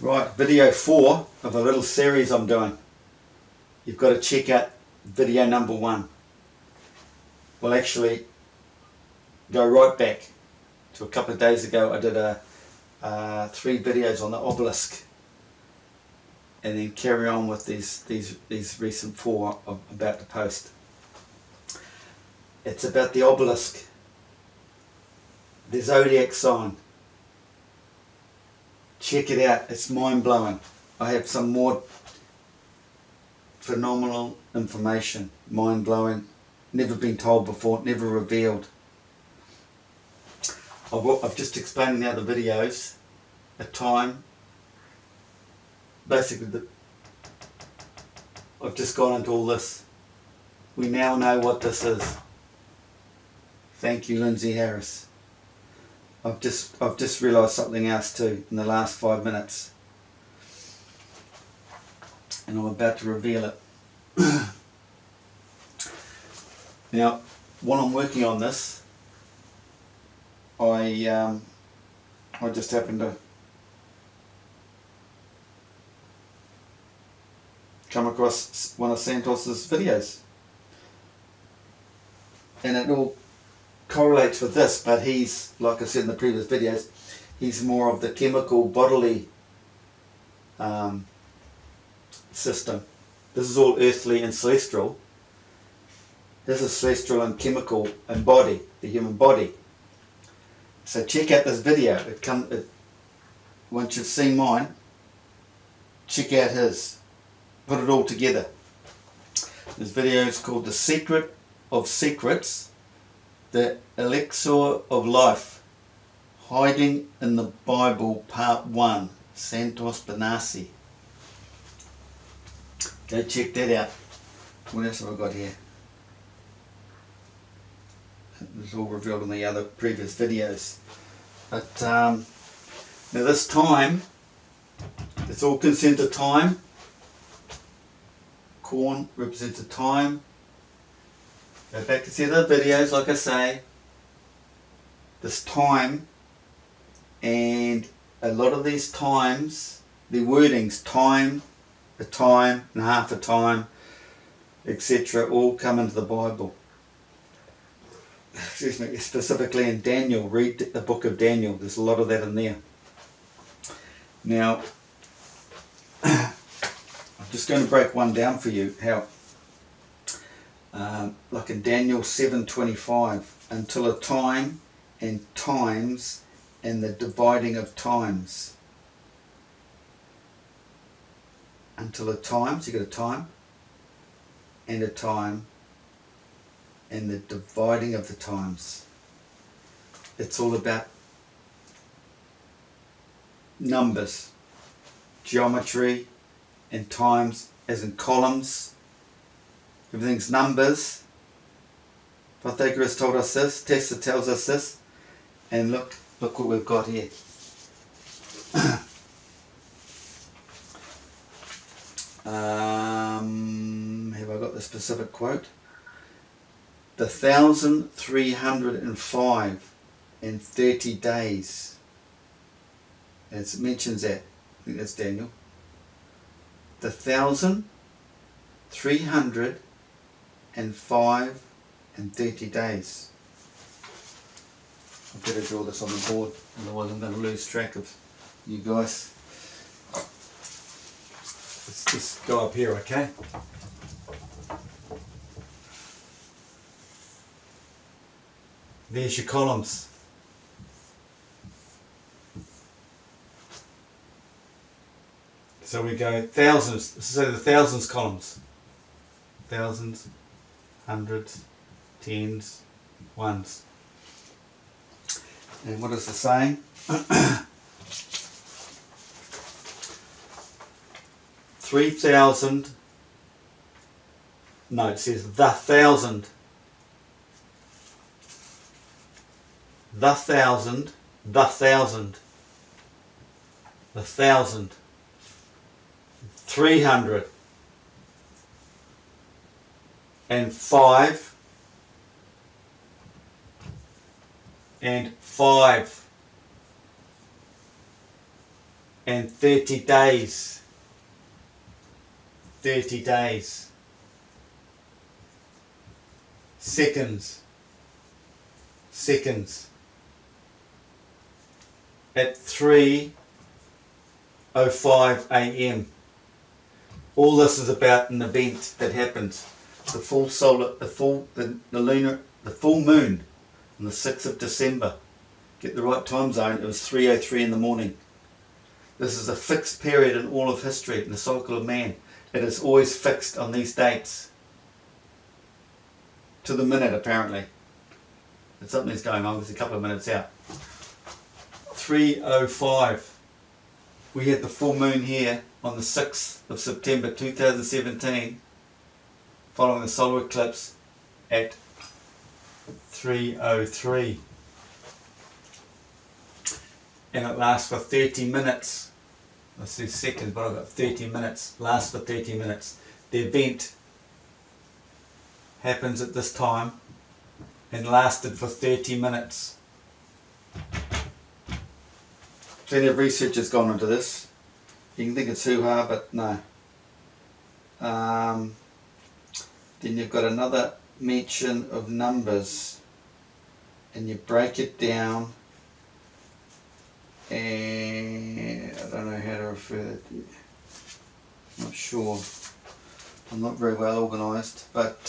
Right, video 4 of a little series I'm doing. You've got to check out video number 1. We'll actually go right back to a couple of days ago. I did 3 videos on the obelisk, and then carry on with these recent 4 I'm about to post. It's about the obelisk, the zodiac sign. Check it out, it's mind-blowing. I have some more phenomenal information, mind-blowing, never been told before, never revealed. I've just explained in the other videos a time, basically I've just gone into all this. We now know what this is. Thank you, Lindsay Harris. I've just realised something else too in the last 5 minutes, and I'm about to reveal it. Now, while I'm working on this, I just happened to come across one of Santos's videos, and it all correlates with this, but he's, like I said in the previous videos, he's more of the chemical bodily system. This is all earthly and celestial. This is celestial and chemical and body, the human body. So check out this video. Once you've seen mine, check out his. Put it all together. This video is called The Secret of Secrets, the Elixir of Life, Hiding in the Bible, Part 1, Santos Benassi. Go check that out. What else have I got here? It was all revealed in the other previous videos. But now this time, it's all concerned to time. Corn represents a time. Go back to see the videos, like I say. This time, and a lot of these times, the wordings, time, a time, and half a time, etc., all come into the Bible. Excuse me, specifically in Daniel. Read the book of Daniel. There's a lot of that in there. Now, I'm just going to break one down for you. How, like in Daniel 7:25, until a time and times and the dividing of times. Until a time, so you got a time and a time and the dividing of the times. It's all about numbers, geometry, and times as in columns. Everything's numbers. Pythagoras told us this, Tesla tells us this, and look what we've got here. Have I got the specific quote? The 1,305 and 30 days. As it mentions that. I think that's Daniel. The 1,305 and 30 days. I better draw this on the board, otherwise I'm going to lose track of you guys. Let's just go up here, okay? There's your columns. So we go thousands, so the thousands columns. Thousands, hundreds, tens, ones. And what is the saying? 3,000, no, it says the thousand. The thousand, the thousand, the thousand, 300 and 5 and 5 and 30 days. 30 days. Seconds. Seconds. At 3:05 a.m. All this is about an event that happens. The full moon on the 6th of December. Get the right time zone, it was 3:03 in the morning. This is a fixed period in all of history, in the cycle of man. It is always fixed on these dates. To the minute, apparently. But something's going on, it's a couple of minutes out. 3:05. We had the full moon here on the 6th of September 2017, following the solar eclipse at 3:03. And it lasts for 30 minutes. I see seconds, but I've got 30 minutes. Lasts for 30 minutes. The event happens at this time and lasted for 30 minutes. Plenty of research has gone into this. You can think it's hoo-ha, but no. Then you've got another mention of numbers, and you break it down, and I don't know how to refer that. I'm not sure. I'm not very well organised, but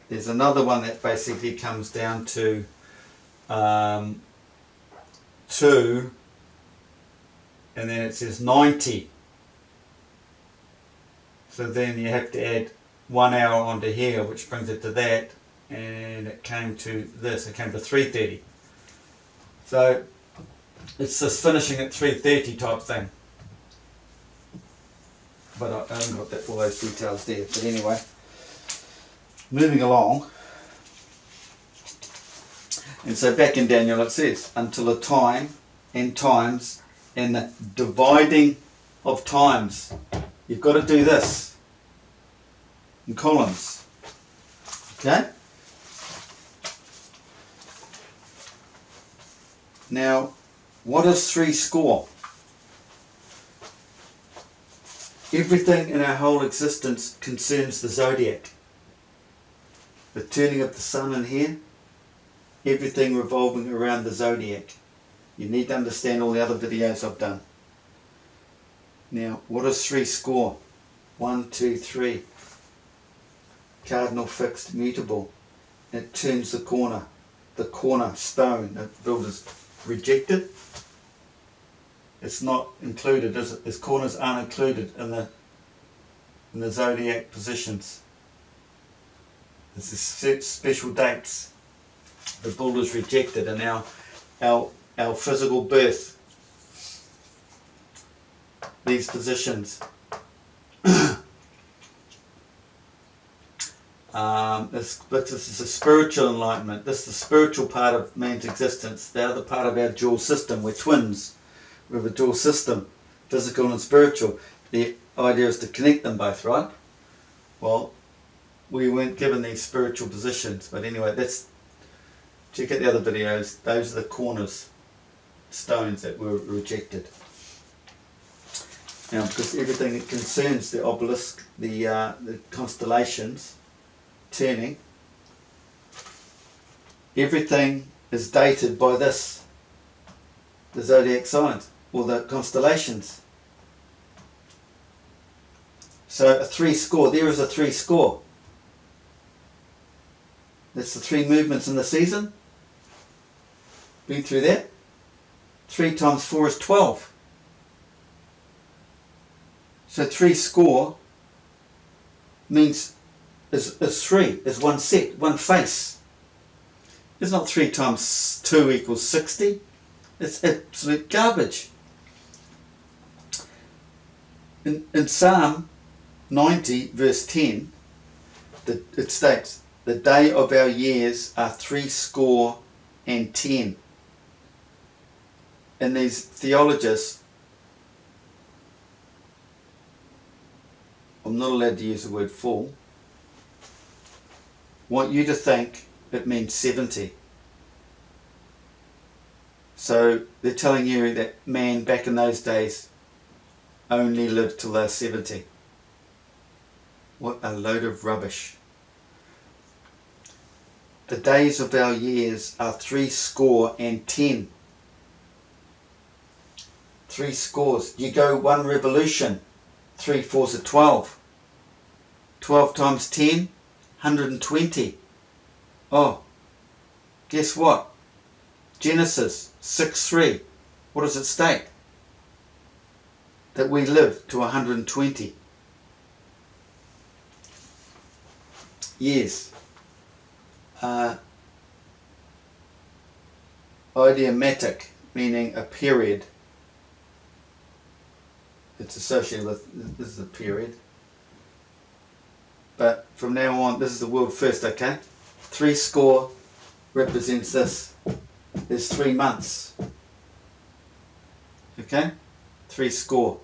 there's another one that basically comes down to 2, and then it says 90. So then you have to add 1 hour onto here, which brings it to that, and it came to this. It came to 3:30. So it's just finishing at 3:30 type thing. But I haven't got all those details there. But anyway, moving along. And so back in Daniel it says, until a time and times and the dividing of times. You've got to do this in columns. Okay? Now, what is 3 score? Everything in our whole existence concerns the zodiac. The turning of the sun in here, everything revolving around the zodiac. You need to understand all the other videos I've done. Now, what is 3 score? 1, 2, 3. Cardinal, fixed, mutable. It turns the cornerstone. The builder's rejected. It's not included, is it? These corners aren't included in the zodiac positions. This is special dates. The builder's rejected, and our physical birth. These positions. This is a spiritual enlightenment. This is the spiritual part of man's existence. The other part of our dual system. We're twins. We have a dual system, physical and spiritual. The idea is to connect them both, right? Well, we weren't given these spiritual positions. But anyway, check out the other videos. Those are the corners, stones that were rejected. Now, because everything that concerns the obelisk, the constellations, turning, everything is dated by this, the zodiac signs, or the constellations. So a 3 score, there is a 3 score. That's the 3 movements in the season. Been through that. 3 times 4 is 12. So 3 score means is 3, is one set, one face. It's not 3 times 2 equals 60. It's absolute garbage. In Psalm 90 verse 10, it states, the day of our years are 70. And these theologists, I'm not allowed to use the word full, want you to think it means 70. So they're telling you that man back in those days only lived till they're 70. What a load of rubbish. The days of our years are 70. 3 scores. You go 1 revolution, 3 fours are 12. 12 times 10, 120. Oh, guess what? Genesis 6:3. What does it state? That we live to 120 years. Idiomatic, meaning a period. It's associated with, this is a period. But from now on, this is the world first, okay? 3 score represents this. There's 3 months. Okay? 3 score.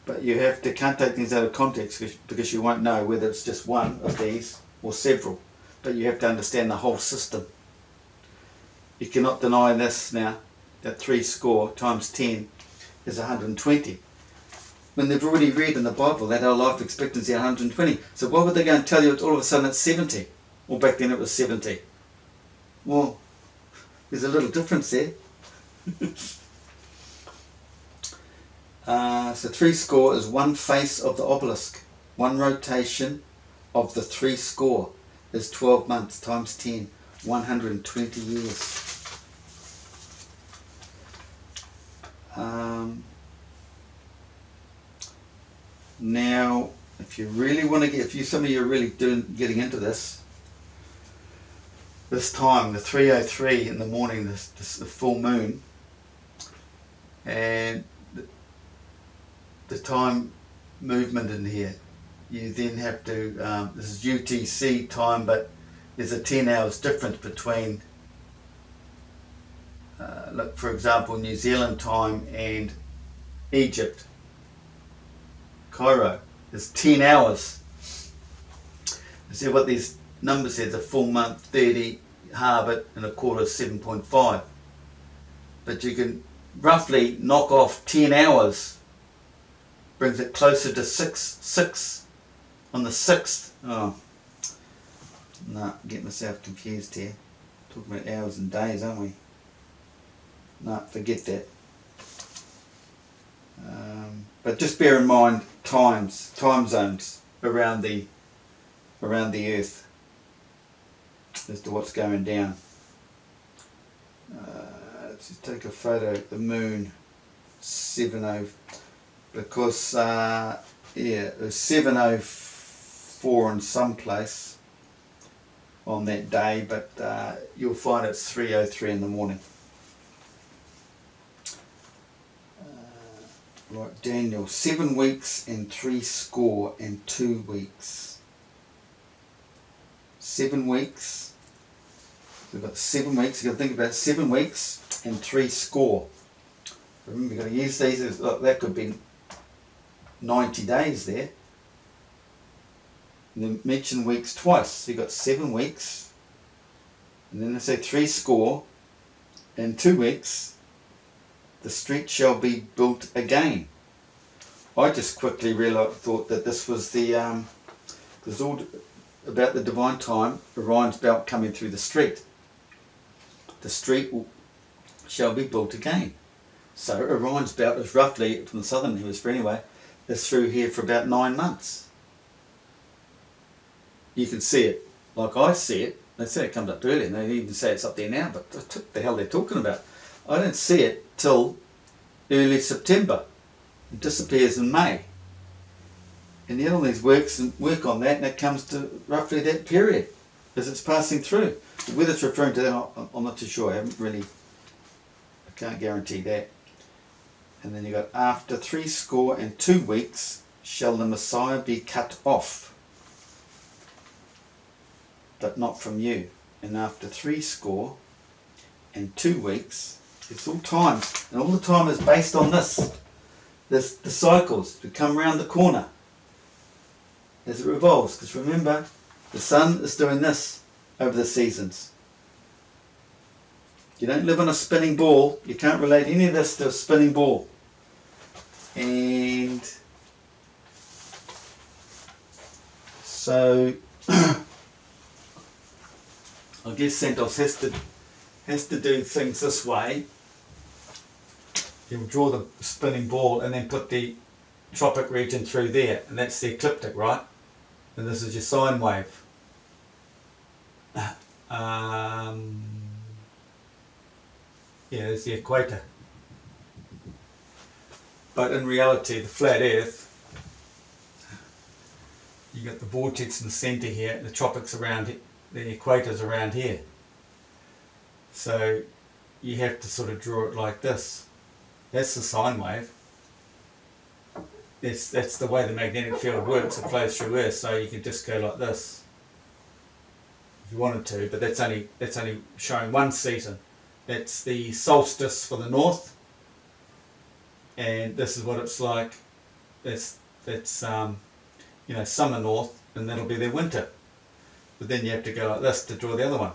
But you can't take things out of context because you won't know whether it's just one of these or several. But you have to understand the whole system. You cannot deny this now, that 3 score times 10 is 120. When they've already read in the Bible that our life expectancy is 120. So why would they go and tell you all of a sudden it's 70? Well, back then it was 70. Well, there's a little difference there. So 3 score is 1 face of the obelisk. 1 rotation of the 3 score is 12 months times 10, 120 years. Now, if you really want to get, some of you are really getting into this time, the 3:03 in the morning, the full moon, and the time movement in here, you then have to, this is UTC time, but there's a 10 hours difference between, look, for example, New Zealand time and Egypt. Cairo is 10 hours. You see what these numbers said, a full month 30, halve it, and a quarter 7.5. But you can roughly knock off 10 hours, brings it closer to 6 on the 6th. Oh, no, get myself confused here. Talking about hours and days, aren't we? No, forget that. But just bear in mind time zones around the earth as to what's going down. Let's just take a photo of the moon, 7:0, because it was 7:04 in some place on that day, but you'll find it's 3:03 in the morning. Right, Daniel, 7 weeks and 62 weeks. 7 weeks. We've got 7 weeks. You've got to think about 7 weeks and 60. Remember, you've got to use these. That could be 90 days there. And then mention weeks twice. So you've got 7 weeks. And then they say 60 and 2 weeks. The street shall be built again. I just quickly thought that this was it's all about the divine time, Orion's belt coming through the street. The street shall be built again. So Orion's belt is roughly, from the southern hemisphere anyway, is through here for about 9 months. You can see it, like I see it. They say it comes up early, and they even say it's up there now, but what the hell they're talking about? I don't see it till early September. It disappears in May. And the Elders work on that, and it comes to roughly that period as it's passing through. Whether it's referring to that, I'm not too sure. I can't guarantee that. And then you got, after 62 weeks shall the Messiah be cut off, but not from you. And after 62 weeks, it's all time, and all the time is based on the cycles to come around the corner as it revolves. Because remember, the sun is doing this over the seasons. You don't live on a spinning ball. You can't relate any of this to a spinning ball. And so I guess Santos has to do things this way. He'll draw the spinning ball and then put the tropic region through there, and that's the ecliptic, right? And this is your sine wave. Yeah, there's the equator. But in reality, the flat Earth, you got the vortex in the centre here, the tropics around it, the equator's around here. So you have to sort of draw it like this. That's the sine wave. That's the way the magnetic field works. It flows through Earth, so you can just go like this if you wanted to, but that's only showing one season. That's the solstice for the north, and this is what it's like. That's summer north, and that'll be their winter. But then you have to go like this to draw the other one.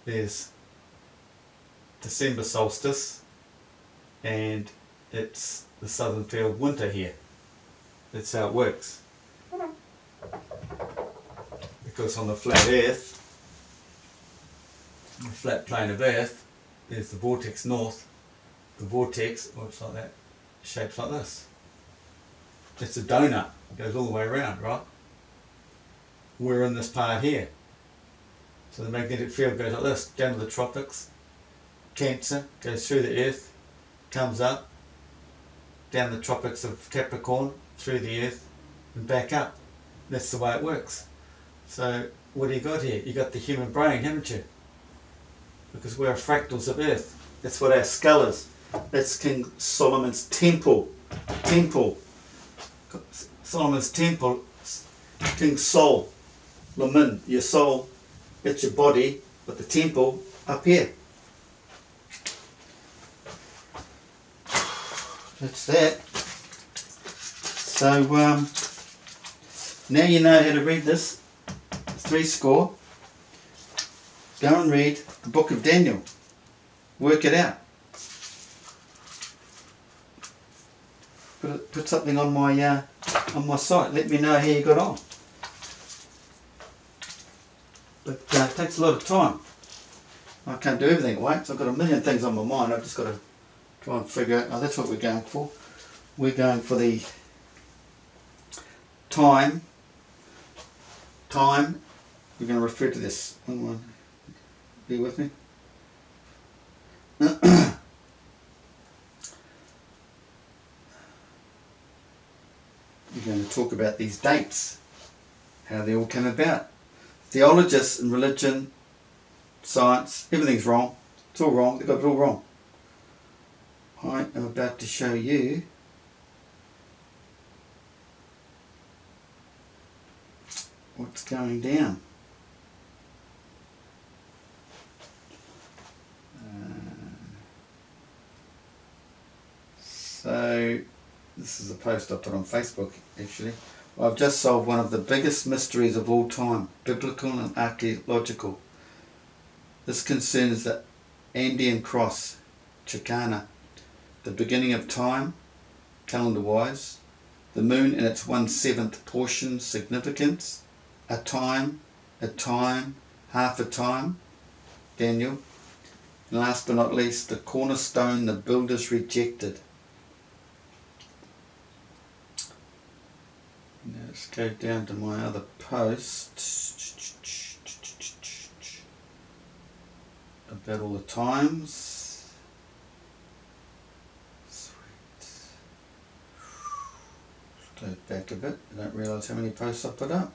There's December solstice, and it's the southern field winter here. That's how it works. Because on the flat Earth, the flat plane of Earth, there's the vortex north. The vortex looks like that, shapes like this. It's a donut, it goes all the way around, right? We're in this part here. So the magnetic field goes like this, down to the tropics, Cancer, goes through the Earth, comes up, down the tropics of Capricorn, through the Earth, and back up. That's the way it works. So what do you got here? You got the human brain, haven't you? Because we're fractals of Earth. That's what our skull is. That's King Solomon's temple. Solomon's temple, King Sol, Lamin, your soul, it's your body, but the temple up here. That's that. So now you know how to read this. 3 score. Go and read the book of Daniel. Work it out. Put something on my site. Let me know how you got on. But it takes a lot of time. I can't do everything at once. I've got a million things on my mind. I've just got to try and figure out. Oh, that's what we're going for. We're going for the time. We're going to refer to this. Hang on. Be with me. We're going to talk about these dates, how they all came about. Theologists in religion, science, everything's wrong. It's all wrong. They've got it all wrong. I am about to show you what's going down. So this is a post I put on Facebook actually. I've just solved one of the biggest mysteries of all time, biblical and archaeological. This concerns the Andean cross, Chicana, the beginning of time, calendar-wise, the moon in its 1/7 portion significance, a time, half a time, Daniel, and last but not least, the cornerstone the builders rejected. Now let's go down to my other post about all the times. Sweet. Go back a bit. I don't realise how many posts I put up.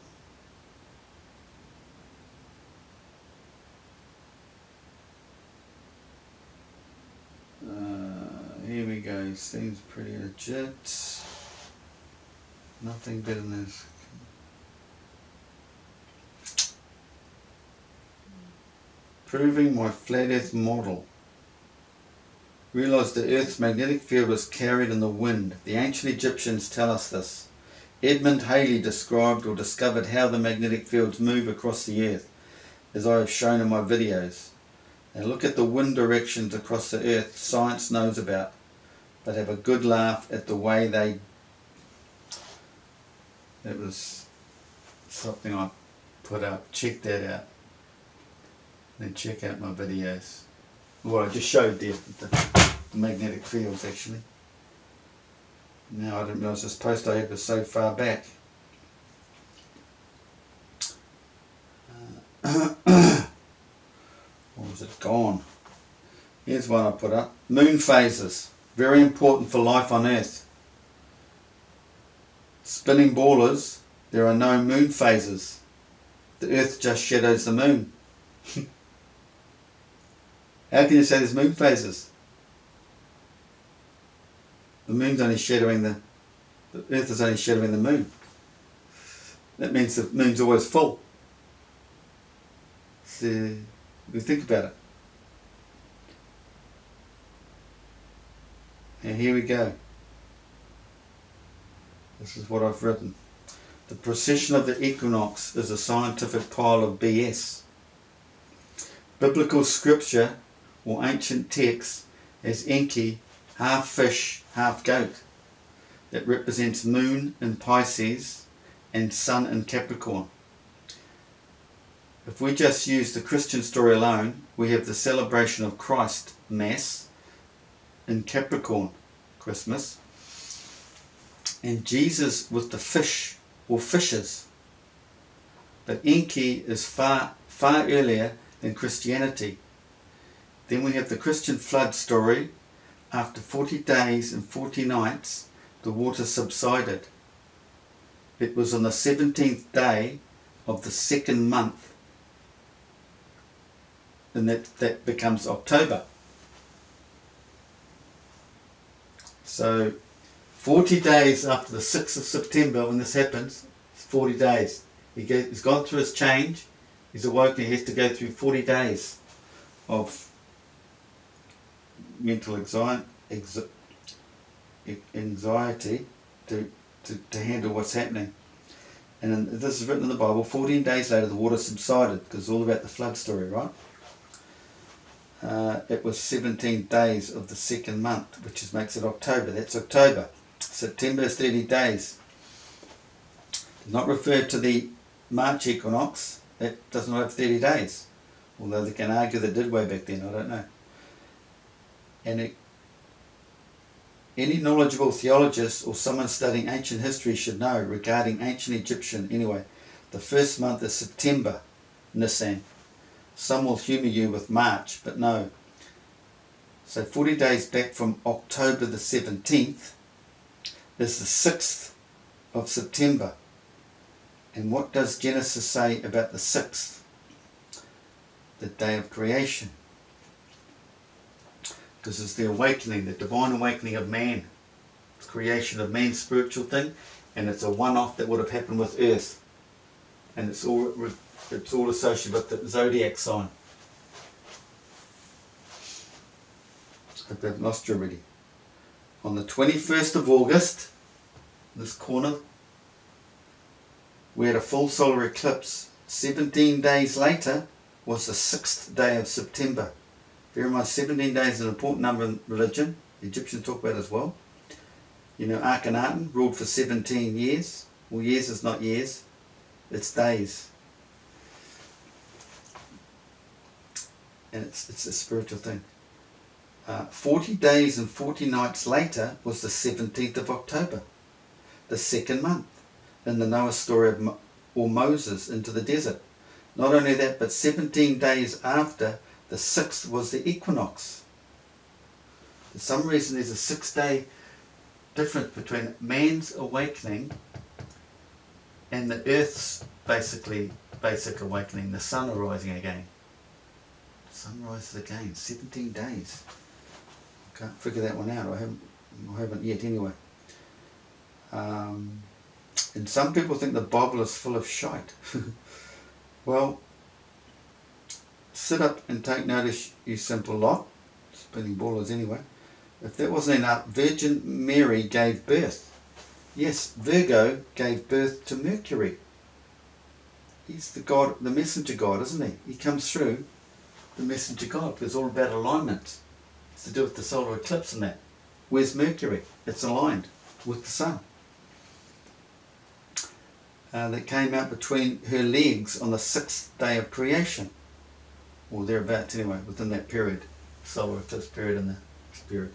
Here we go. Seems pretty legit. Nothing better than this. Proving my flat earth model. Realised the earth's magnetic field was carried in the wind. The ancient Egyptians tell us this. Edmund Halley described or discovered how the magnetic fields move across the earth, as I have shown in my videos. and look at the wind directions across the earth science knows about, but have a good laugh at the way they... It was something I put up. Check that out. Then check out my videos. Well, I just showed there the magnetic fields actually. Now I didn't realise this post I had was so far back. Or was it gone? Here's one I put up. Moon phases. Very important for life on Earth. Spinning ballers, there are no moon phases. The Earth just shadows the moon. How can you say there's moon phases? The moon's only shadowing the Earth is only shadowing the moon. That means the moon's always full. So, if you think about it. And here we go. This is what I've written. The precession of the equinox is a scientific pile of BS. Biblical scripture or ancient texts has Enki, half fish, half goat, that represents moon in Pisces and sun in Capricorn. If we just use the Christian story alone, we have the celebration of Christ Mass in Capricorn, Christmas, and Jesus with the fish or fishes. But Enki is far earlier than Christianity. Then we have the Christian flood story. After 40 days and 40 nights, the water subsided. It was on the 17th day of the second month, and that becomes October. So 40 days after the 6th of September, when this happens, it's 40 days. He's gone through his change, he's awoken, he has to go through 40 days of mental anxiety to handle what's happening. And this is written in the Bible. 14 days later the water subsided, because it's all about the flood story, right? It was 17 days of the second month, which makes it October. That's October. September is 30 days. Does not refer to the March equinox. That does not have 30 days. Although they can argue that did way back then, I don't know. And any knowledgeable theologist or someone studying ancient history should know regarding ancient Egyptian, anyway, the first month is September, Nisan. Some will humour you with March, but no. So 40 days back from October the 17th is the 6th of September. And what does Genesis say about the 6th? The day of creation. Because it's the awakening, the divine awakening of man. It's creation of man's spiritual thing, and it's a one-off that would have happened with Earth. And it's all associated with the zodiac sign. Hope I've lost you already. On the 21st of August, this corner, we had a full solar eclipse. 17 days later was the 6th day of September. Bear in mind, 17 days is an important number in religion. The Egyptians talk about it as well. You know, Akhenaten ruled for 17 years. Well, years is not years, it's days. And it's a spiritual thing. 40 days and 40 nights later was the 17th of October, the second month, in the Noah story of Moses into the desert. Not only that, but 17 days after, the 6th was the equinox. For some reason there's a 6-day difference between man's awakening and the earth's basic awakening, the sun arising again. The sun rises again, 17 days. I can't figure that one out. I haven't yet anyway. And some people think the Bible is full of shite. Well, sit up and take notice, you simple lot, spinning ballers anyway. If that wasn't enough, Virgin Mary gave birth. Yes, Virgo gave birth to Mercury. He's the God, the messenger God, isn't he? He comes through the messenger God, because it's all about alignment. It's to do with the solar eclipse and that. Where's Mercury? It's aligned with the sun. That came out between her legs on the 6th day of creation, or thereabouts anyway, within that period, solar eclipse period in the period.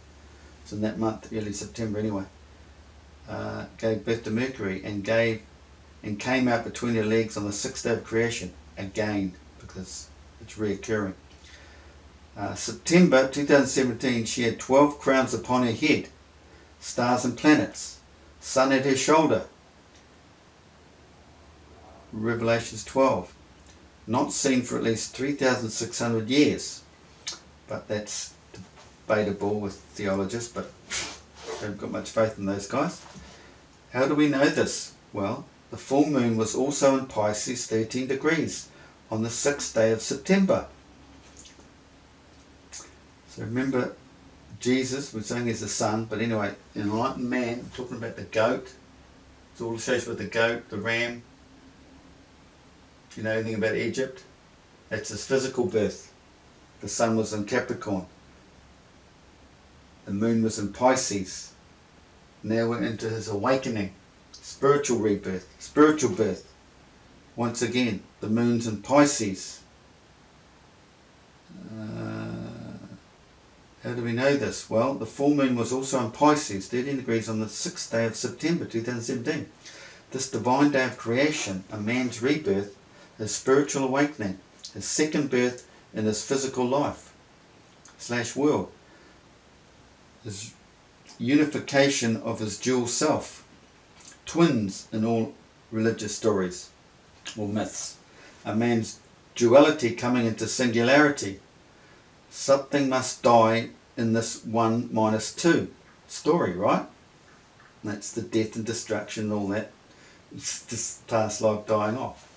It's in that month, early September anyway. Gave birth to Mercury and came out between her legs on the 6th day of creation, again, because it's reoccurring. September 2017, she had 12 crowns upon her head, stars and planets, sun at her shoulder. Revelations 12. Not seen for at least 3,600 years. But that's debatable with theologists, but I haven't got much faith in those guys. How do we know this? Well, the full moon was also in Pisces 13 degrees on the 6th day of September. So remember, Jesus, we're saying he's the sun, but anyway, enlightened man, talking about the goat. It's all associated with the goat, the ram. Do you know anything about Egypt? That's his physical birth. The sun was in Capricorn. The moon was in Pisces. Now we're into his awakening, spiritual rebirth, spiritual birth. Once again, the moon's in Pisces. How do we know this? Well, the full moon was also in Pisces, 13 degrees on the 6th day of September 2017. This divine day of creation, a man's rebirth, his spiritual awakening, his second birth in his physical life / world, his unification of his dual self, twins in all religious stories or myths, a man's duality coming into singularity. Something must die in this 1 minus 2 story, right? That's the death and destruction and all that. It's this past life dying off.